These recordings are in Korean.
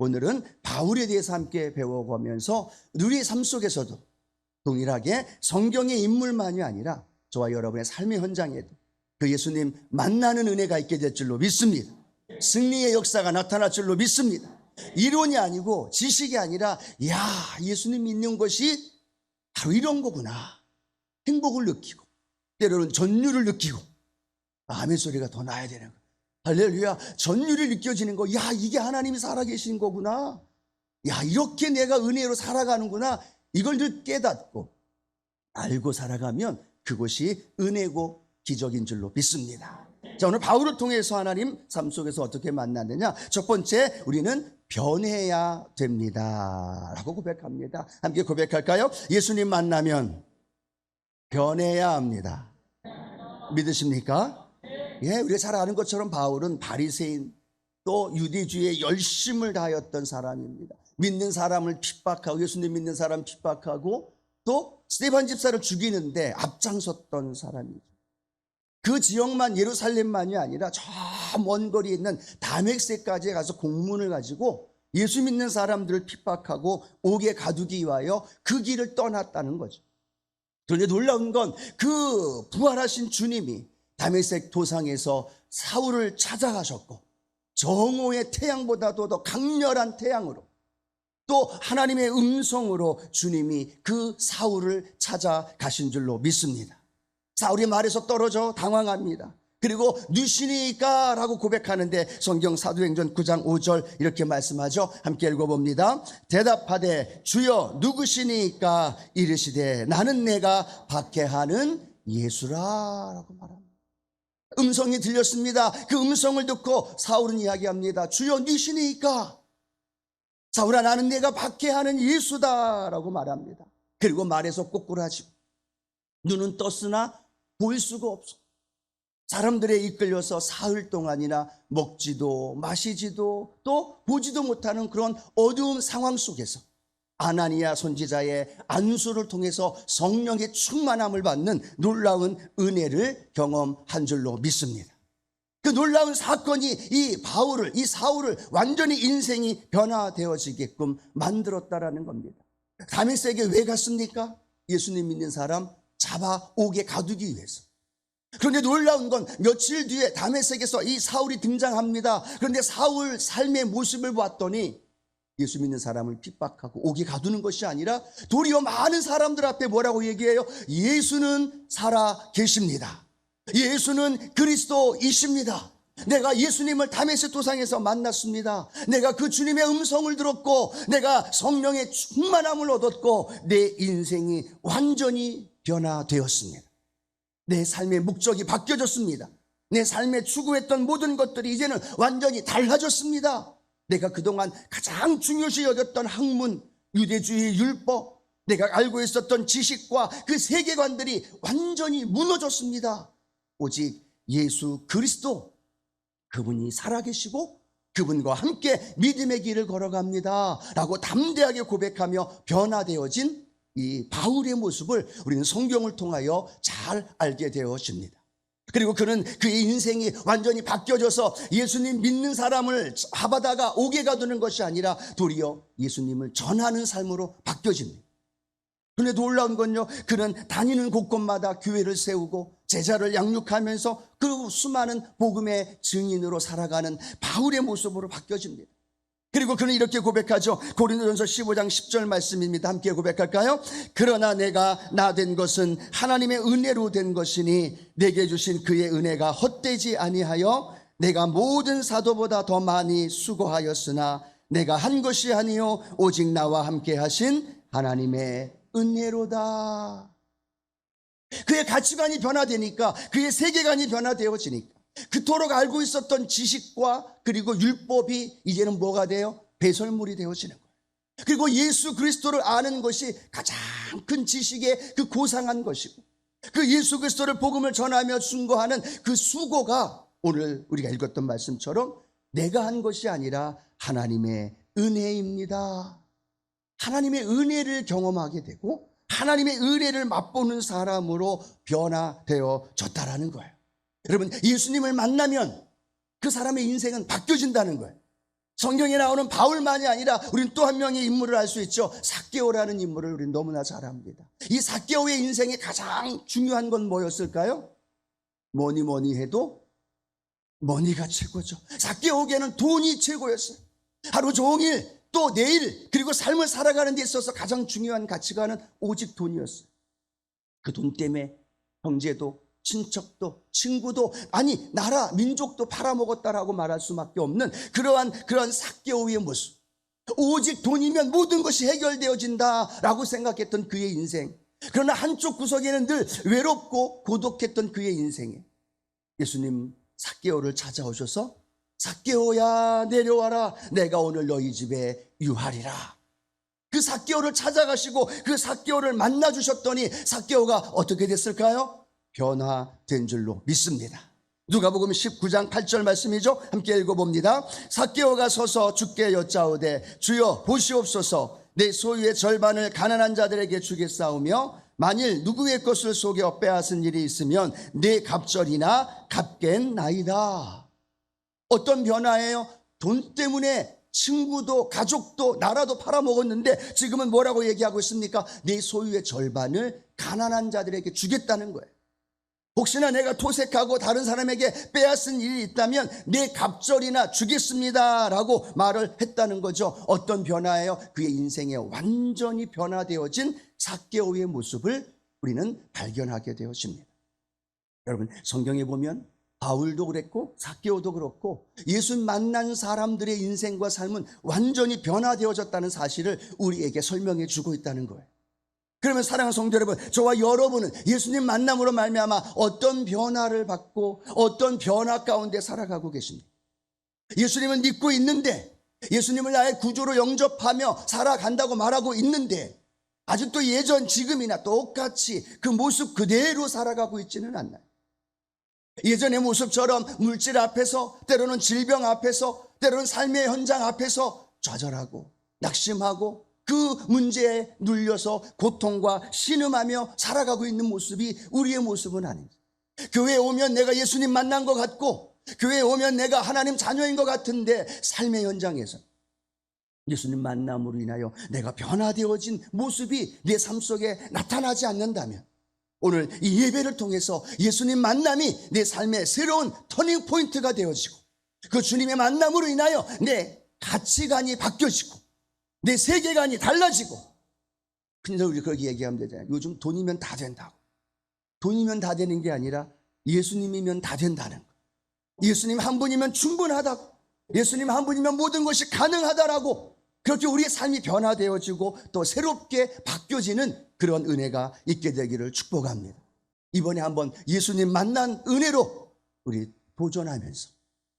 오늘은 바울에 대해서 함께 배워가면서 우리의 삶 속에서도 동일하게 성경의 인물만이 아니라 저와 여러분의 삶의 현장에도 그 예수님 만나는 은혜가 있게 될 줄로 믿습니다. 승리의 역사가 나타날 줄로 믿습니다. 이론이 아니고 지식이 아니라 예수님 믿는 것이 바로 이런 거구나. 행복을 느끼고 때로는 전율을 느끼고 아멘 소리가 더 나야 되는 거야. 할렐루야. 전율이 느껴지는 거. 이게 하나님이 살아계신 거구나. 이렇게 내가 은혜로 살아가는구나. 이걸 늘 깨닫고 알고 살아가면 그것이 은혜고 기적인 줄로 믿습니다. 자, 오늘 바울을 통해서 하나님 삶 속에서 어떻게 만났느냐. 첫 번째, 우리는 변해야 됩니다 라고 고백합니다. 함께 고백할까요? 예수님 만나면 변해야 합니다. 믿으십니까? 우리가 잘 아는 것처럼 바울은 바리새인 또 유대주의에 열심을 다하였던 사람입니다. 믿는 사람을 핍박하고 예수님 믿는 사람 핍박하고 또 스데반 집사를 죽이는데 앞장섰던 사람이죠. 그 지역만 예루살렘만이 아니라 저 먼 거리에 있는 다메섹까지 가서 공문을 가지고 예수 믿는 사람들을 핍박하고 옥에 가두기 위하여 그 길을 떠났다는 거죠. 그런데 놀라운 건 그 부활하신 주님이 다메섹 도상에서 사울을 찾아가셨고 정오의 태양보다도 더 강렬한 태양으로 또 하나님의 음성으로 주님이 그 사울을 찾아가신 줄로 믿습니다. 사울이 말에서 떨어져 당황합니다. 그리고 누시니까 라고 고백하는데 성경 사도행전 9장 5절 이렇게 말씀하죠. 함께 읽어봅니다. 대답하되 주여 누구시니까 이르시되 나는 내가 박해하는 예수라 라고 말합니다. 음성이 들렸습니다. 그 음성을 듣고 사울은 이야기합니다. 주여 누시니까 사울아 나는 내가 박해하는 예수다 라고 말합니다. 그리고 말에서 꼬꾸라지고 눈은 떴으나 보일 수가 없어. 사람들에 이끌려서 사흘 동안이나 먹지도 마시지도 또 보지도 못하는 그런 어두운 상황 속에서 아나니아 선지자의 안수를 통해서 성령의 충만함을 받는 놀라운 은혜를 경험한 줄로 믿습니다. 그 놀라운 사건이 이 사울을 완전히 인생이 변화되어지게끔 만들었다라는 겁니다. 다메섹에 왜 갔습니까? 예수님 믿는 사람 잡아 옥에 가두기 위해서. 그런데 놀라운 건 며칠 뒤에 다메섹에서 이 사울이 등장합니다. 그런데 사울 삶의 모습을 봤더니 예수 믿는 사람을 핍박하고 옥에 가두는 것이 아니라 도리어 많은 사람들 앞에 뭐라고 얘기해요? 예수는 살아 계십니다. 예수는 그리스도이십니다. 내가 예수님을 다메섹 도상에서 만났습니다. 내가 그 주님의 음성을 들었고 내가 성령의 충만함을 얻었고 내 인생이 완전히 변화되었습니다. 내 삶의 목적이 바뀌어졌습니다. 내 삶에 추구했던 모든 것들이 이제는 완전히 달라졌습니다. 내가 그동안 가장 중요시 여겼던 학문, 유대주의 율법, 내가 알고 있었던 지식과 그 세계관들이 완전히 무너졌습니다. 오직 예수 그리스도, 그분이 살아계시고 그분과 함께 믿음의 길을 걸어갑니다 라고 담대하게 고백하며 변화되어진 이 바울의 모습을 우리는 성경을 통하여 잘 알게 되어집니다. 그리고 그는 그의 인생이 완전히 바뀌어져서 예수님 믿는 사람을 잡아다가 옥에 가두는 것이 아니라 도리어 예수님을 전하는 삶으로 바뀌어집니다. 그런데 놀라운 건요, 그는 다니는 곳곳마다 교회를 세우고 제자를 양육하면서 그 수많은 복음의 증인으로 살아가는 바울의 모습으로 바뀌어집니다. 그리고 그는 이렇게 고백하죠. 고린도전서 15장 10절 말씀입니다. 함께 고백할까요? 그러나 내가 나 된 것은 하나님의 은혜로 된 것이니 내게 주신 그의 은혜가 헛되지 아니하여 내가 모든 사도보다 더 많이 수고하였으나 내가 한 것이 아니요 오직 나와 함께 하신 하나님의 은혜로다. 그의 가치관이 변화되니까, 그의 세계관이 변화되어지니까 그토록 알고 있었던 지식과 그리고 율법이 이제는 뭐가 돼요? 배설물이 되어지는 거예요. 그리고 예수 그리스도를 아는 것이 가장 큰 지식의 그 고상한 것이고, 그 예수 그리스도를 복음을 전하며 순고하는 그 수고가 오늘 우리가 읽었던 말씀처럼 내가 한 것이 아니라 하나님의 은혜입니다. 하나님의 은혜를 경험하게 되고 하나님의 은혜를 맛보는 사람으로 변화되어졌다라는 거예요. 여러분, 예수님을 만나면 그 사람의 인생은 바뀌어진다는 거예요. 성경에 나오는 바울만이 아니라 우리는 또 한 명의 인물을 알 수 있죠. 삭개오라는 인물을 우리는 너무나 잘 압니다. 이 삭개오의 인생에 가장 중요한 건 뭐였을까요? 뭐니 해도 머니가 최고죠. 삭개오에게는 돈이 최고였어요. 하루 종일 또 내일 그리고 삶을 살아가는 데 있어서 가장 중요한 가치관은 오직 돈이었어요. 그 돈 때문에 형제도 친척도 친구도 아니 나라 민족도 팔아먹었다라고 말할 수밖에 없는 그런 삭개오의 모습. 오직 돈이면 모든 것이 해결되어진다라고 생각했던 그의 인생. 그러나 한쪽 구석에는 늘 외롭고 고독했던 그의 인생에 예수님 삭개오를 찾아오셔서 삭개오야 내려와라, 내가 오늘 너희 집에 유하리라. 그 삭개오를 찾아가시고 그 삭개오를 만나주셨더니 삭개오가 어떻게 됐을까요? 변화된 줄로 믿습니다. 누가복음 19장 8절 말씀이죠. 함께 읽어봅니다. 삭개오가 서서 주께 여짜오되 주여 보시옵소서, 내 소유의 절반을 가난한 자들에게 주겠사오며 만일 누구의 것을 속여 빼앗은 일이 있으면 내 갑절이나 갚겠나이다. 어떤 변화예요? 돈 때문에 친구도 가족도 나라도 팔아먹었는데 지금은 뭐라고 얘기하고 있습니까? 내 소유의 절반을 가난한 자들에게 주겠다는 거예요. 혹시나 내가 토색하고 다른 사람에게 빼앗은 일이 있다면 내 갑절이나 주겠습니다 라고 말을 했다는 거죠. 어떤 변화예요? 그의 인생에 완전히 변화되어진 삭개오의 모습을 우리는 발견하게 되어집니다. 여러분, 성경에 보면 바울도 그랬고 삭개오도 그렇고 예수 만난 사람들의 인생과 삶은 완전히 변화되어졌다는 사실을 우리에게 설명해 주고 있다는 거예요. 그러면 사랑하는 성도 여러분, 저와 여러분은 예수님 만남으로 말미암아 어떤 변화를 받고 어떤 변화 가운데 살아가고 계십니까? 예수님을 믿고 있는데, 예수님을 나의 구주로 영접하며 살아간다고 말하고 있는데 아직도 예전 지금이나 똑같이 그 모습 그대로 살아가고 있지는 않나요? 예전의 모습처럼 물질 앞에서, 때로는 질병 앞에서, 때로는 삶의 현장 앞에서 좌절하고 낙심하고 그 문제에 눌려서 고통과 신음하며 살아가고 있는 모습이 우리의 모습은 아닙니다. 교회에 오면 내가 예수님 만난 것 같고 교회에 오면 내가 하나님 자녀인 것 같은데 삶의 현장에서 예수님 만남으로 인하여 내가 변화되어진 모습이 내 삶 속에 나타나지 않는다면 오늘 이 예배를 통해서 예수님 만남이 내 삶의 새로운 터닝 포인트가 되어지고 그 주님의 만남으로 인하여 내 가치관이 바뀌어지고 내 세계관이 달라지고. 근데 우리 그렇게 얘기하면 되잖아요. 요즘 돈이면 다 된다고. 돈이면 다 되는 게 아니라 예수님이면 다 된다는 거. 예수님 한 분이면 충분하다고. 예수님 한 분이면 모든 것이 가능하다라고. 그렇게 우리의 삶이 변화되어지고 또 새롭게 바뀌어지는 그런 은혜가 있게 되기를 축복합니다. 이번에 한번 예수님 만난 은혜로 우리 도전하면서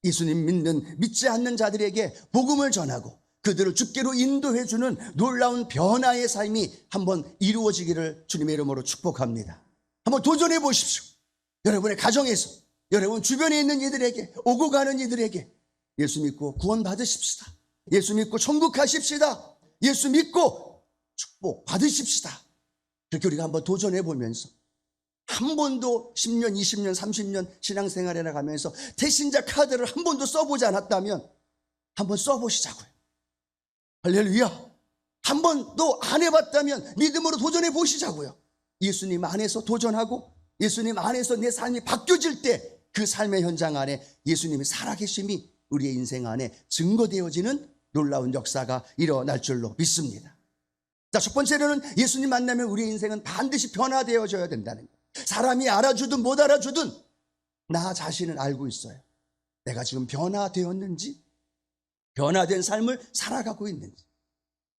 예수님 믿지 않는 자들에게 복음을 전하고 그들을 주께로 인도해주는 놀라운 변화의 삶이 한번 이루어지기를 주님의 이름으로 축복합니다. 한번 도전해 보십시오. 여러분의 가정에서, 여러분 주변에 있는 이들에게, 오고 가는 이들에게 예수 믿고 구원 받으십시다. 예수 믿고 천국 가십시다. 예수 믿고 축복 받으십시다. 그렇게 우리가 한번 도전해 보면서 한 번도 10년, 20년, 30년 신앙생활에 나가면서 태신자 카드를 한 번도 써보지 않았다면 한번 써보시자고요. 할렐루야. 한 번도 안 해봤다면 믿음으로 도전해 보시자고요. 예수님 안에서 도전하고 예수님 안에서 내 삶이 바뀌어질 때 그 삶의 현장 안에 예수님의 살아계심이 우리의 인생 안에 증거되어지는 놀라운 역사가 일어날 줄로 믿습니다. 자, 첫 번째로는 예수님 만나면 우리의 인생은 반드시 변화되어져야 된다는 거예요. 사람이 알아주든 못 알아주든 나 자신은 알고 있어요. 내가 지금 변화되었는지, 변화된 삶을 살아가고 있는지.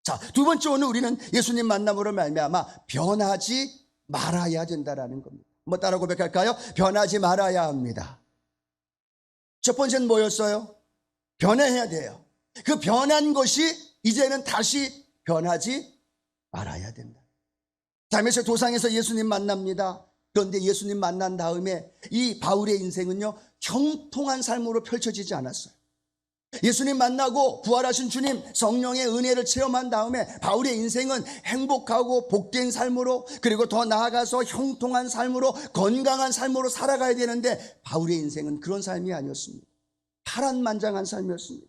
자, 두 번째 오늘 우리는 예수님 만남으로 말미암아 변하지 말아야 된다라는 겁니다. 뭐 따라 고백할까요? 변하지 말아야 합니다. 첫 번째는 뭐였어요? 변해야 돼요. 그 변한 것이 이제는 다시 변하지 말아야 된다. 담에색 도상에서 예수님 만납니다. 그런데 예수님 만난 다음에 이 바울의 인생은요, 형통한 삶으로 펼쳐지지 않았어요. 예수님 만나고 부활하신 주님 성령의 은혜를 체험한 다음에 바울의 인생은 행복하고 복된 삶으로, 그리고 더 나아가서 형통한 삶으로, 건강한 삶으로 살아가야 되는데 바울의 인생은 그런 삶이 아니었습니다. 파란만장한 삶이었습니다.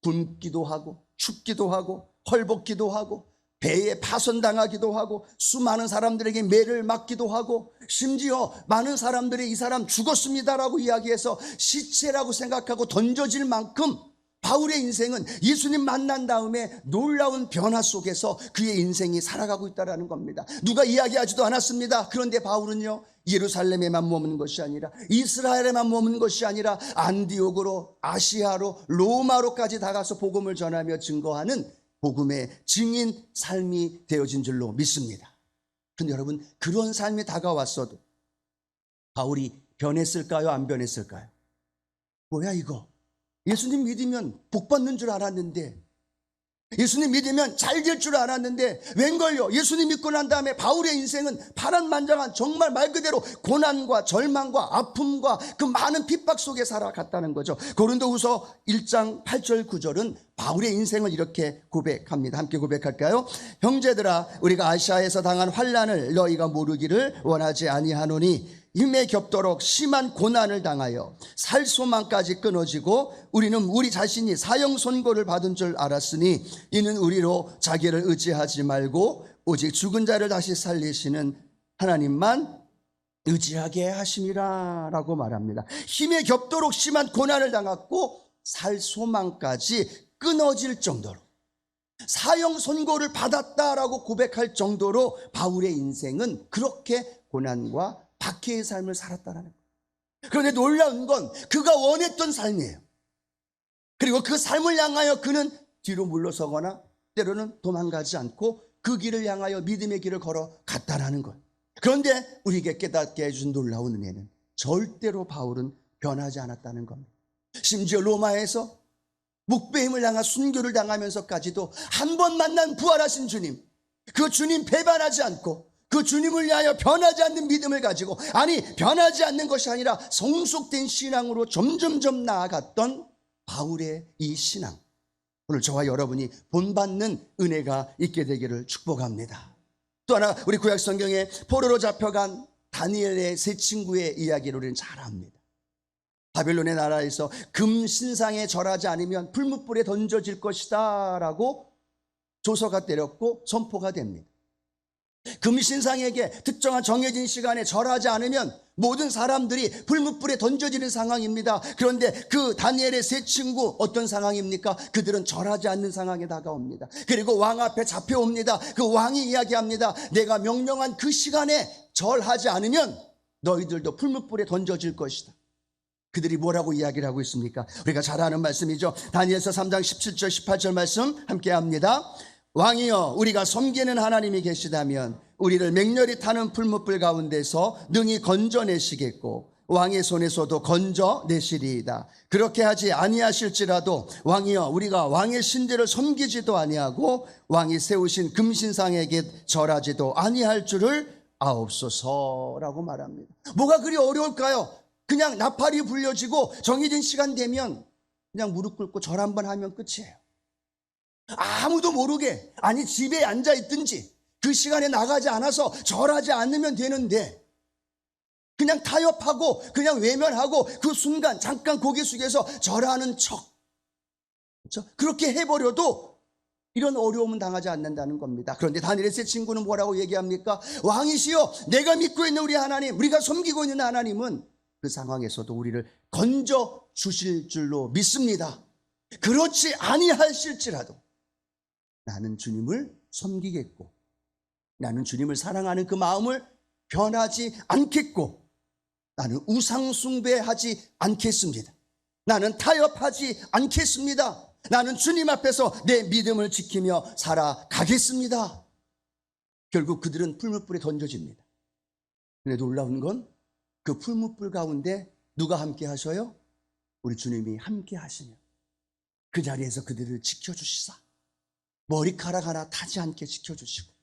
굶기도 하고 춥기도 하고 헐벗기도 하고 배에 파손당하기도 하고 수많은 사람들에게 매를 맞기도 하고 심지어 많은 사람들이 이 사람 죽었습니다라고 이야기해서 시체라고 생각하고 던져질 만큼 바울의 인생은 예수님 만난 다음에 놀라운 변화 속에서 그의 인생이 살아가고 있다는 겁니다. 누가 이야기하지도 않았습니다. 그런데 바울은요, 예루살렘에만 머무는 것이 아니라 이스라엘에만 머무는 것이 아니라 안디옥으로, 아시아로, 로마로까지 다가서 복음을 전하며 증거하는 복음의 증인 삶이 되어진 줄로 믿습니다. 그런데 여러분, 그런 삶이 다가왔어도 바울이 변했을까요? 안 변했을까요? 뭐야 이거? 예수님 믿으면 복 받는 줄 알았는데, 예수님 믿으면 잘 될 줄 알았는데 웬걸요? 예수님 믿고 난 다음에 바울의 인생은 파란만장한 정말 말 그대로 고난과 절망과 아픔과 그 많은 핍박 속에 살아갔다는 거죠. 고린도후서 1장 8절 9절은 바울의 인생을 이렇게 고백합니다. 함께 고백할까요? 형제들아, 우리가 아시아에서 당한 환난을 너희가 모르기를 원하지 아니하노니 힘에 겹도록 심한 고난을 당하여 살 소망까지 끊어지고 우리는 우리 자신이 사형 선고를 받은 줄 알았으니 이는 우리로 자기를 의지하지 말고 오직 죽은 자를 다시 살리시는 하나님만 의지하게 하심이라 라고 말합니다. 힘에 겹도록 심한 고난을 당했고 살 소망까지 끊어질 정도로 사형 선고를 받았다라고 고백할 정도로 바울의 인생은 그렇게 고난과 박해의 삶을 살았다는 거예요. 그런데 놀라운 건 그가 원했던 삶이에요. 그리고 그 삶을 향하여 그는 뒤로 물러서거나 때로는 도망가지 않고 그 길을 향하여 믿음의 길을 걸어갔다라는 거예요. 그런데 우리에게 깨닫게 해준 놀라운 은혜는 절대로 바울은 변하지 않았다는 겁니다. 심지어 로마에서 목배임을 당한 순교를 당하면서까지도 한 번 만난 부활하신 주님, 그 주님 배반하지 않고 그 주님을 위하여 변하지 않는 믿음을 가지고, 아니 변하지 않는 것이 아니라 성숙된 신앙으로 점점점 나아갔던 바울의 이 신앙, 오늘 저와 여러분이 본받는 은혜가 있게 되기를 축복합니다. 또 하나, 우리 구약 성경에 포로로 잡혀간 다니엘의 세 친구의 이야기를 우리는 잘 압니다. 바벨론의 나라에서 금 신상에 절하지 않으면 풀무불에 던져질 것이다 라고 조서가 때렸고 선포가 됩니다. 금신상에게 특정한 정해진 시간에 절하지 않으면 모든 사람들이 불무불에 던져지는 상황입니다. 그런데 그 다니엘의 세 친구 어떤 상황입니까? 그들은 절하지 않는 상황에 다가옵니다. 그리고 왕 앞에 잡혀옵니다. 그 왕이 이야기합니다. 내가 명령한 그 시간에 절하지 않으면 너희들도 풀무불에 던져질 것이다. 그들이 뭐라고 이야기를 하고 있습니까? 우리가 잘 아는 말씀이죠. 다니엘서 3장 17절 18절 말씀 함께 합니다. 왕이여, 우리가 섬기는 하나님이 계시다면 우리를 맹렬히 타는 풀무불 가운데서 능히 건져내시겠고 왕의 손에서도 건져내시리이다. 그렇게 하지 아니하실지라도 왕이여, 우리가 왕의 신들을 섬기지도 아니하고 왕이 세우신 금신상에게 절하지도 아니할 줄을 아옵소서라고 말합니다. 뭐가 그리 어려울까요? 그냥 나팔이 불려지고 정해진 시간 되면 그냥 무릎 꿇고 절 한번 하면 끝이에요. 아무도 모르게, 아니 집에 앉아 있든지 그 시간에 나가지 않아서 절하지 않으면 되는데 그냥 타협하고 그냥 외면하고 그 순간 잠깐 고개 숙여서 절하는 척, 그렇죠? 그렇게 해버려도 이런 어려움은 당하지 않는다는 겁니다. 그런데 다니엘의 세 친구는 뭐라고 얘기합니까? 왕이시여, 내가 믿고 있는 우리 하나님, 우리가 섬기고 있는 하나님은 그 상황에서도 우리를 건져 주실 줄로 믿습니다. 그렇지 아니하실지라도 나는 주님을 섬기겠고 나는 주님을 사랑하는 그 마음을 변하지 않겠고 나는 우상 숭배하지 않겠습니다. 나는 타협하지 않겠습니다. 나는 주님 앞에서 내 믿음을 지키며 살아가겠습니다. 결국 그들은 풀무불에 던져집니다. 그런데 놀라운 건 그 풀무불 가운데 누가 함께 하셔요? 우리 주님이 함께 하시며 그 자리에서 그들을 지켜주시사 머리카락 하나 타지 않게 지켜주시고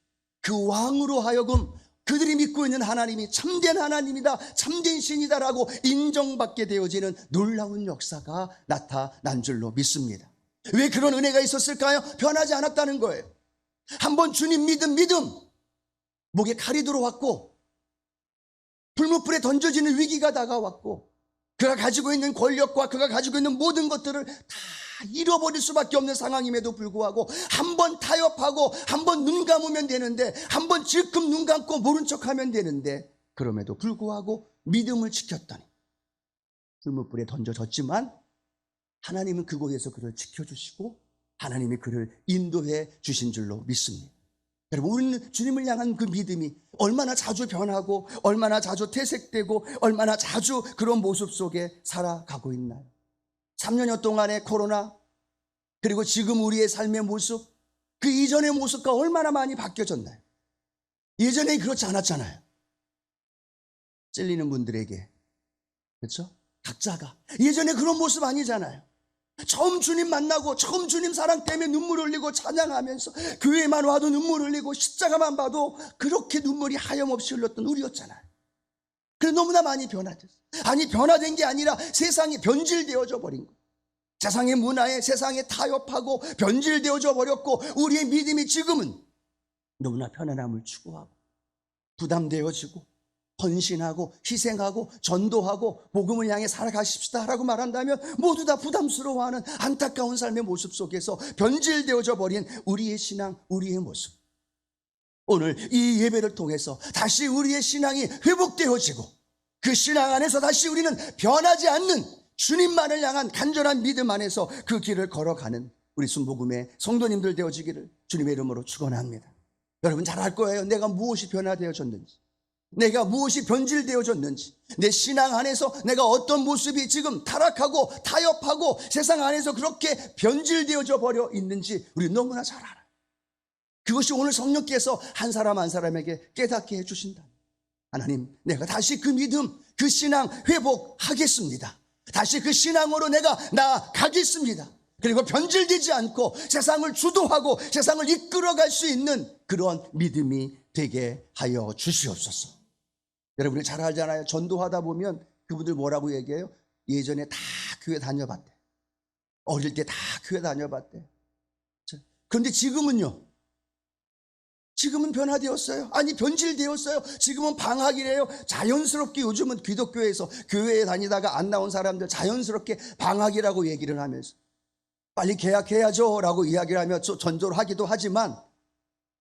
그 왕으로 하여금 그들이 믿고 있는 하나님이 참된 하나님이다, 참된 신이다라고 인정받게 되어지는 놀라운 역사가 나타난 줄로 믿습니다. 왜 그런 은혜가 있었을까요? 변하지 않았다는 거예요. 한번 주님 믿음 목에 칼이 들어왔고 불무불에 던져지는 위기가 다가왔고 그가 가지고 있는 권력과 그가 가지고 있는 모든 것들을 다 잃어버릴 수밖에 없는 상황임에도 불구하고 한 번 타협하고 한 번 눈 감으면 되는데, 한 번 질끔 눈 감고 모른 척하면 되는데, 그럼에도 불구하고 믿음을 지켰더니 불못불에 던져졌지만 하나님은 그곳에서 그를 지켜주시고 하나님이 그를 인도해 주신 줄로 믿습니다. 여러분, 우리는 주님을 향한 그 믿음이 얼마나 자주 변하고 얼마나 자주 퇴색되고 얼마나 자주 그런 모습 속에 살아가고 있나요? 3년여 동안의 코로나, 그리고 지금 우리의 삶의 모습, 그 이전의 모습과 얼마나 많이 바뀌어졌나요? 예전에 그렇지 않았잖아요. 찔리는 분들에게, 그렇죠? 각자가 예전에 그런 모습 아니잖아요. 처음 주님 만나고 처음 주님 사랑 때문에 눈물 흘리고 찬양하면서 교회만 와도 눈물 흘리고 십자가만 봐도 그렇게 눈물이 하염없이 흘렀던 우리였잖아요. 그래 너무나 많이 변화됐어요. 아니, 변화된 게 아니라 세상이 변질되어져 버린 거예요. 세상의 문화에, 세상에 타협하고 변질되어져 버렸고, 우리의 믿음이 지금은 너무나 편안함을 추구하고 부담되어지고 헌신하고 희생하고 전도하고 복음을 향해 살아가십시다 라고 말한다면 모두 다 부담스러워하는 안타까운 삶의 모습 속에서 변질되어져 버린 우리의 신앙, 우리의 모습. 오늘 이 예배를 통해서 다시 우리의 신앙이 회복되어지고 그 신앙 안에서 다시 우리는 변하지 않는 주님만을 향한 간절한 믿음 안에서 그 길을 걸어가는 우리 순복음의 성도님들 되어지기를 주님의 이름으로 축원합니다. 여러분 잘 알 거예요. 내가 무엇이 변화되어졌는지, 내가 무엇이 변질되어졌는지, 내 신앙 안에서 내가 어떤 모습이 지금 타락하고 타협하고 세상 안에서 그렇게 변질되어져 버려 있는지 우리 너무나 잘 알아요. 그것이 오늘 성령께서 한 사람 한 사람에게 깨닫게 해주신다. 하나님, 내가 다시 그 믿음, 그 신앙 회복하겠습니다. 다시 그 신앙으로 내가 나아가겠습니다. 그리고 변질되지 않고 세상을 주도하고 세상을 이끌어갈 수 있는 그런 믿음이 되게 하여 주시옵소서. 여러분이 잘 알잖아요. 전도하다 보면 그분들 뭐라고 얘기해요? 예전에 다 교회 다녀봤대. 어릴 때 다 교회 다녀봤대. 그런데 지금은요? 지금은 변화되었어요. 아니, 변질되었어요. 지금은 방학이래요. 자연스럽게 요즘은 기독교에서 교회에 다니다가 안 나온 사람들 자연스럽게 방학이라고 얘기를 하면서 빨리 개학해야죠 라고 이야기를 하며 전도를 하기도 하지만,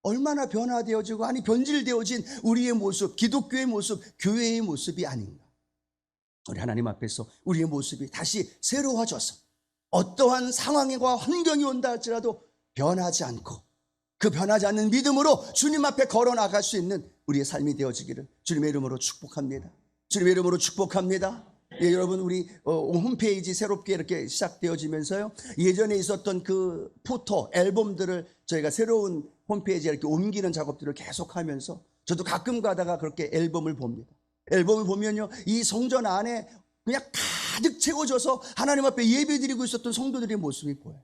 얼마나 변화되어지고 아니 변질되어진 우리의 모습, 기독교의 모습, 교회의 모습이 아닌가. 우리 하나님 앞에서 우리의 모습이 다시 새로워져서 어떠한 상황과 환경이 온다 할지라도 변하지 않고 그 변하지 않는 믿음으로 주님 앞에 걸어 나갈 수 있는 우리의 삶이 되어지기를 주님의 이름으로 축복합니다. 주님의 이름으로 축복합니다. 예, 여러분, 우리 홈페이지 새롭게 이렇게 시작되어지면서요, 예전에 있었던 그 포토 앨범들을 저희가 새로운 홈페이지에 이렇게 옮기는 작업들을 계속하면서 저도 가끔 가다가 그렇게 앨범을 봅니다. 앨범을 보면요, 이 성전 안에 그냥 가득 채워져서 하나님 앞에 예배드리고 있었던 성도들의 모습이 보여요.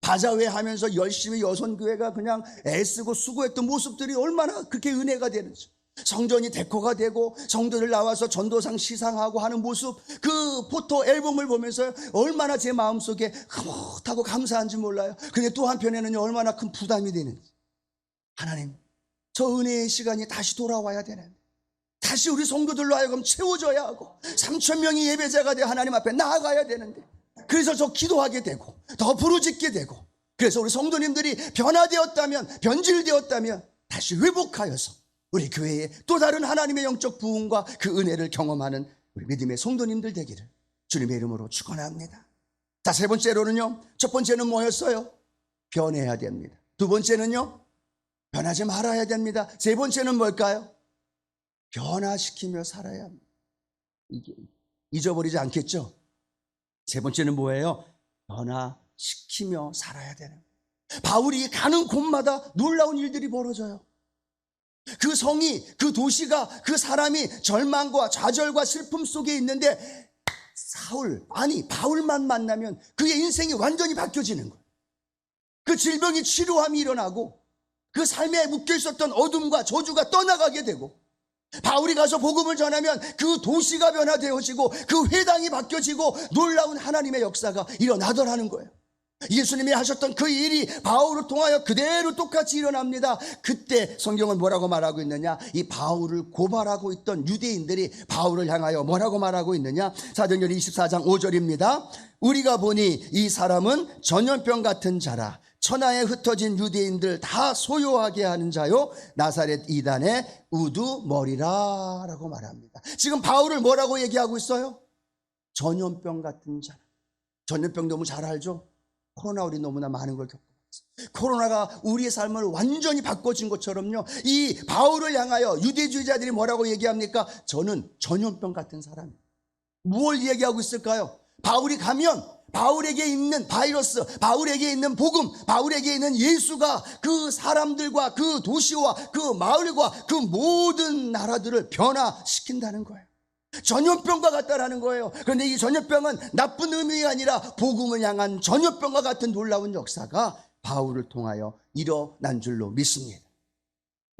바자회 하면서 열심히 여선교회가 그냥 애쓰고 수고했던 모습들이 얼마나 그렇게 은혜가 되는지, 성전이 데코가 되고 성도들 나와서 전도상 시상하고 하는 모습, 그 포토 앨범을 보면서 얼마나 제 마음속에 흐뭇하고 감사한지 몰라요. 근데 또 한편에는요, 얼마나 큰 부담이 되는지. 하나님, 저 은혜의 시간이 다시 돌아와야 되는데, 다시 우리 성도들로 하여금 채워져야 하고 3,000명이 예배자가 되어 하나님 앞에 나아가야 되는데, 그래서 저 기도하게 되고 더 부르짖게 되고, 그래서 우리 성도님들이 변화되었다면, 변질되었다면 다시 회복하여서 우리 교회에 또 다른 하나님의 영적 부흥과 그 은혜를 경험하는 우리 믿음의 성도님들 되기를 주님의 이름으로 축원합니다. 자, 세 번째로는요, 첫 번째는 뭐였어요? 변해야 됩니다. 두 번째는요, 변하지 말아야 됩니다. 세 번째는 뭘까요? 변화시키며 살아야 합니다. 이게 잊어버리지 않겠죠? 세 번째는 뭐예요? 변화시키며 살아야 되는 거예요. 바울이 가는 곳마다 놀라운 일들이 벌어져요. 그 성이, 그 도시가, 그 사람이 절망과 좌절과 슬픔 속에 있는데 바울만 만나면 그의 인생이 완전히 바뀌어지는 거예요. 그 질병이 치료함이 일어나고 그 삶에 묶여 있었던 어둠과 저주가 떠나가게 되고, 바울이 가서 복음을 전하면 그 도시가 변화되어지고 그 회당이 바뀌어지고 놀라운 하나님의 역사가 일어나더라는 거예요. 예수님이 하셨던 그 일이 바울을 통하여 그대로 똑같이 일어납니다. 그때 성경은 뭐라고 말하고 있느냐? 이 바울을 고발하고 있던 유대인들이 바울을 향하여 뭐라고 말하고 있느냐? 사도행전 24장 5절입니다. 우리가 보니 이 사람은 전염병 같은 자라. 천하에 흩어진 유대인들 다 소요하게 하는 자요 나사렛 이단의 우두머리라 라고 말합니다. 지금 바울을 뭐라고 얘기하고 있어요? 전염병 같은 자라. 전염병 너무 잘 알죠? 코로나 우리 너무나 많은 걸 겪고 있어요. 코로나가 우리의 삶을 완전히 바꿔준 것처럼요, 이 바울을 향하여 유대주의자들이 뭐라고 얘기합니까? 저는 전염병 같은 사람이에요. 무엇을 얘기하고 있을까요? 바울이 가면 바울에게 있는 바이러스, 바울에게 있는 복음, 바울에게 있는 예수가 그 사람들과 그 도시와 그 마을과 그 모든 나라들을 변화시킨다는 거예요. 전염병과 같다라는 거예요. 그런데 이 전염병은 나쁜 의미가 아니라 복음을 향한 전염병과 같은 놀라운 역사가 바울을 통하여 일어난 줄로 믿습니다.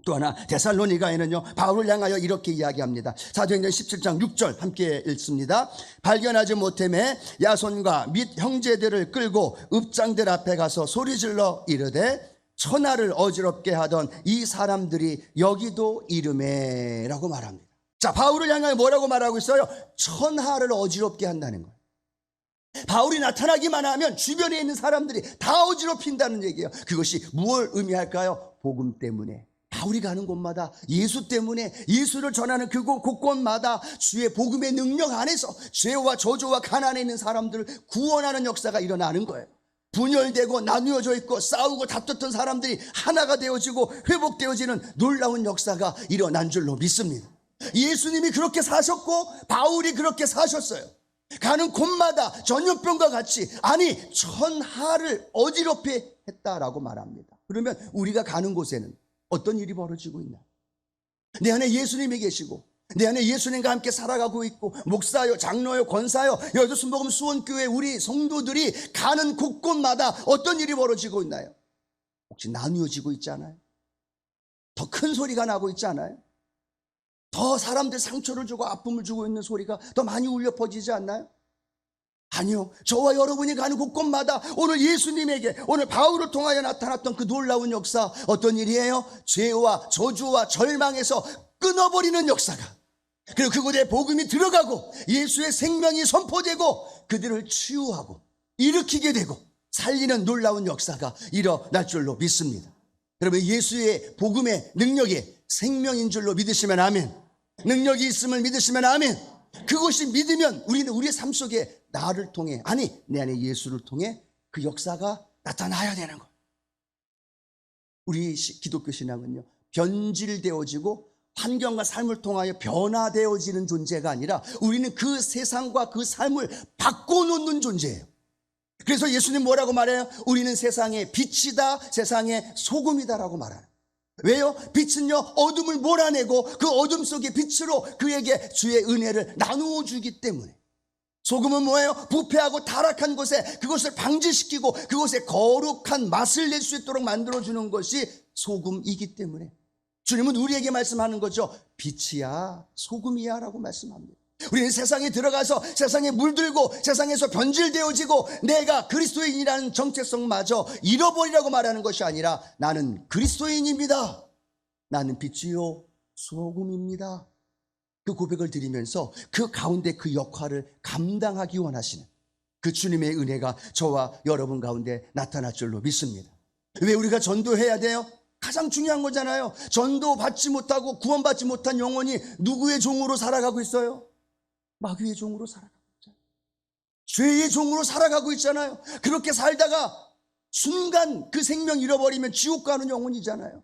또 하나 데살로니가에는요, 바울을 향하여 이렇게 이야기합니다. 사도행전 17장 6절 함께 읽습니다. 발견하지 못함에 야손과 및 형제들을 끌고 읍장들 앞에 가서 소리질러 이르되 천하를 어지럽게 하던 이 사람들이 여기도 이름에 라고 말합니다. 자, 바울을 향하여 뭐라고 말하고 있어요? 천하를 어지럽게 한다는 거예요. 바울이 나타나기만 하면 주변에 있는 사람들이 다 어지럽힌다는 얘기예요. 그것이 무엇을 의미할까요? 복음 때문에. 바울이 가는 곳마다 예수 때문에, 예수를 전하는 그곳 곳곳마다 주의 복음의 능력 안에서 죄와 저주와 가난에 있는 사람들을 구원하는 역사가 일어나는 거예요. 분열되고 나누어져 있고 싸우고 다퉜던 사람들이 하나가 되어지고 회복되어지는 놀라운 역사가 일어난 줄로 믿습니다. 예수님이 그렇게 사셨고 바울이 그렇게 사셨어요. 가는 곳마다 전염병과 같이, 아니 천하를 어지럽게 했다라고 말합니다. 그러면 우리가 가는 곳에는 어떤 일이 벌어지고 있나? 내 안에 예수님이 계시고 내 안에 예수님과 함께 살아가고 있고, 목사요, 장로요, 권사요, 여도순복음 수원교회 우리 성도들이 가는 곳곳마다 어떤 일이 벌어지고 있나요? 혹시 나누어지고 있지 않아요? 더 큰 소리가 나고 있지 않아요? 더 사람들 상처를 주고 아픔을 주고 있는 소리가 더 많이 울려 퍼지지 않나요? 아니요. 저와 여러분이 가는 곳곳마다 오늘 예수님에게, 오늘 바울을 통하여 나타났던 그 놀라운 역사, 어떤 일이에요? 죄와 저주와 절망에서 끊어버리는 역사가, 그리고 그곳에 복음이 들어가고 예수의 생명이 선포되고 그들을 치유하고 일으키게 되고 살리는 놀라운 역사가 일어날 줄로 믿습니다. 여러분, 예수의 복음의 능력이 생명인 줄로 믿으시면 아멘. 능력이 있음을 믿으시면 아멘. 그것이 믿으면 우리는 우리의 삶 속에 나를 통해, 아니 내 안에 예수를 통해 그 역사가 나타나야 되는 거예요. 우리 기독교 신앙은요, 변질되어지고 환경과 삶을 통하여 변화되어지는 존재가 아니라 우리는 그 세상과 그 삶을 바꿔놓는 존재예요. 그래서 예수님 뭐라고 말해요? 우리는 세상의 빛이다, 세상의 소금이다라고 말하는. 왜요? 빛은요, 어둠을 몰아내고 그 어둠 속의 빛으로 그에게 주의 은혜를 나누어 주기 때문에. 소금은 뭐예요? 부패하고 타락한 곳에 그것을 방지시키고 그곳에 거룩한 맛을 낼 수 있도록 만들어주는 것이 소금이기 때문에 주님은 우리에게 말씀하는 거죠. 빛이야, 소금이야 라고 말씀합니다. 우리는 세상에 들어가서 세상에 물들고 세상에서 변질되어지고 내가 그리스도인이라는 정체성마저 잃어버리라고 말하는 것이 아니라, 나는 그리스도인입니다, 나는 빛이요 소금입니다, 그 고백을 드리면서 그 가운데 그 역할을 감당하기 원하시는 그 주님의 은혜가 저와 여러분 가운데 나타날 줄로 믿습니다. 왜 우리가 전도해야 돼요? 가장 중요한 거잖아요. 전도받지 못하고 구원받지 못한 영혼이 누구의 종으로 살아가고 있어요? 마귀의 종으로 살아가고 있잖아요. 죄의 종으로 살아가고 있잖아요. 그렇게 살다가 순간 그 생명 잃어버리면 지옥 가는 영혼이잖아요.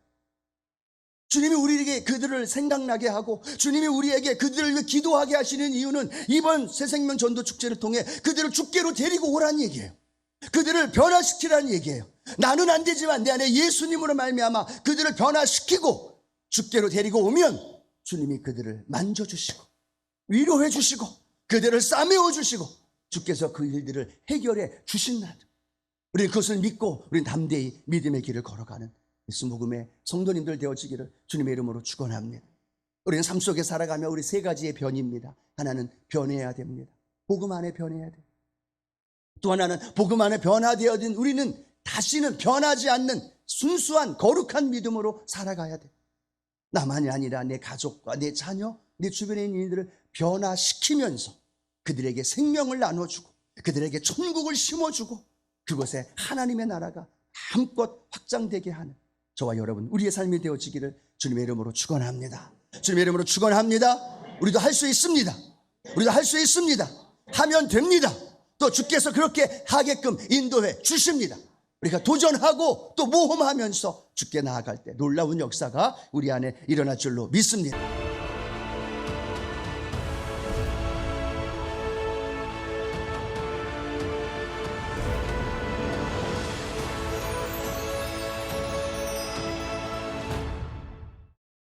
주님이 우리에게 그들을 생각나게 하고 주님이 우리에게 그들을 위해 기도하게 하시는 이유는 이번 새생명 전도 축제를 통해 그들을 주께로 데리고 오라는 얘기예요. 그들을 변화시키라는 얘기예요. 나는 안 되지만 내 안에 예수님으로 말미암아 그들을 변화시키고 주께로 데리고 오면 주님이 그들을 만져주시고 위로해 주시고 그들을 싸매어 주시고 주께서 그 일들을 해결해 주신다. 우리는 그것을 믿고 우리는 담대히 믿음의 길을 걸어가는 예수복음의 성도님들 되어지기를 주님의 이름으로 축원합니다. 우리는 삶 속에 살아가며 우리 세 가지의 변입니다. 하나는 변해야 됩니다. 복음 안에 변해야 돼요. 또 하나는 복음 안에 변화되어진 우리는 다시는 변하지 않는 순수한 거룩한 믿음으로 살아가야 돼. 나만이 아니라 내 가족과 내 자녀, 내 주변에 있는 이들을 변화시키면서 그들에게 생명을 나눠주고 그들에게 천국을 심어주고 그곳에 하나님의 나라가 마음껏 확장되게 하는 저와 여러분 우리의 삶이 되어지기를 주님의 이름으로 축원합니다. 주님의 이름으로 축원합니다. 우리도 할 수 있습니다. 우리도 할 수 있습니다. 하면 됩니다. 또 주께서 그렇게 하게끔 인도해 주십니다. 우리가 도전하고 또 모험하면서 주께 나아갈 때 놀라운 역사가 우리 안에 일어날 줄로 믿습니다.